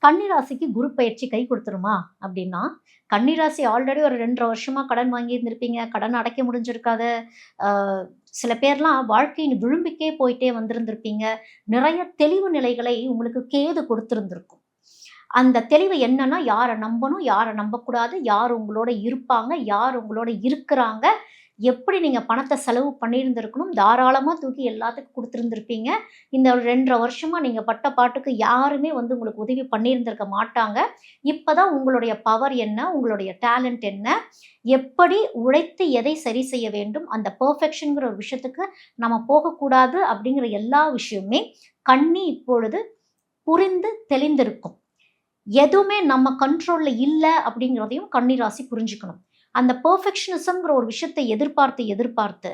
கன்னிராசிக்கு குரு பயிற்சி கை கொடுத்துருமா அப்படின்னா, கன்னிராசி ஆல்ரெடி ஒரு 2 1/2 வருஷமா கடன் வாங்கியிருந்திருப்பீங்க. கடன் அடைக்க முடிஞ்சிருக்காது. அ சில பேர்லாம் வாழ்க்கையின் விளிம்புக்கே போயிட்டே வந்திருந்திருப்பீங்க. நிறைய தெளிவு நிலைகளை உங்களுக்கு கேது கொடுத்திருந்திருக்கும். அந்த தெளிவு என்னன்னா, யார நம்பணும், யார நம்பக்கூடாது, யார் உங்களோட இருப்பாங்க, யார் உங்களோட இருக்கிறாங்க, எப்படி நீங்க பணத்த செலவு பண்ணியிருந்திருக்கணும், தாராளமா தூக்கி எல்லாத்துக்கும் குடுத்திருந்திருப்பீங்க. இந்த 2 1/2 வருஷமா நீங்க பட்ட பாட்டுக்கு யாருமே உங்களுக்கு உதவி பண்ணியிருந்திருக்க மாட்டாங்க. இப்ப தான் உங்களுடைய பவர் என்ன, உங்களுடைய டேலண்ட் என்ன, எப்படி உழைத்து எதை சரி செய்ய வேண்டும், அந்த பெர்ஃபெக்ஷன்ங்கிற ஒரு விஷயத்துக்கு நம்ம போகக்கூடாது அப்படிங்கிற எல்லா விஷயமுமே கண்ணி இப்பொழுது புரிந்து தெளிந்திருக்கும். எதுவுமே நம்ம கண்ட்ரோல்ல இல்ல அப்படிங்கிறதையும் கன்னி ராசி புரிஞ்சுக்கணும். அந்த பெர்ஃபெக்ஷனிசம்ங்கிற ஒரு விஷயத்த எதிர்பார்த்து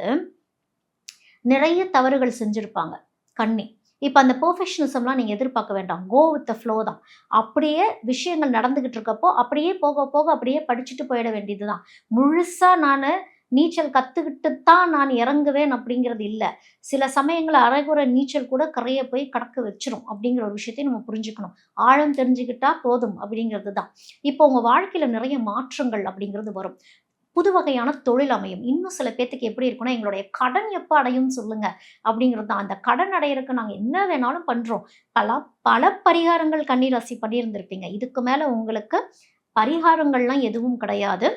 நிறைய தவறுகள் செஞ்சிருப்பாங்க கன்னி. இப்ப அந்த பெர்ஃபெக்ஷனிசம்லாம் நீங்க எதிர்பார்க்க வேண்டாம். கோ வித் த ஃப்ளோ தான். அப்படியே விஷயங்கள் நடந்துகிட்டு இருக்கப்போ, அப்படியே போக போக அப்படியே படிச்சுட்டு போயிட வேண்டியது தான். முழுசா நானு நீச்சல் கத்துக்கிட்டு தான் நான் இறங்குவேன் அப்படிங்கிறது இல்ல. சில சமயங்கள்ல அரைகுறை நீச்சல் கூட கரைய போய் கடக்க வச்சுரும் அப்படிங்கிற ஒரு விஷயத்தையும் நம்ம புரிஞ்சுக்கணும். ஆழம் தெரிஞ்சுக்கிட்டா போதும் அப்படிங்கிறது தான். இப்போ உங்க வாழ்க்கையில நிறைய மாற்றங்கள் அப்படிங்கிறது வரும். புது வகையான தொழில் அமையும். இன்னும் சில பேத்துக்கு எப்படி இருக்கும்னா, எங்களுடைய கடன் எப்ப அடையும்னு சொல்லுங்க அப்படிங்கிறது தான். அந்த கடன் அடையறக்கு நாங்க என்ன வேணாலும் பண்றோம். பல பல பரிகாரங்கள் கன்னி ராசி பண்ணியிருந்திருப்பீங்க. இதுக்கு மேல உங்களுக்கு பரிகாரங்கள்லாம் எதுவும் கிடையாது.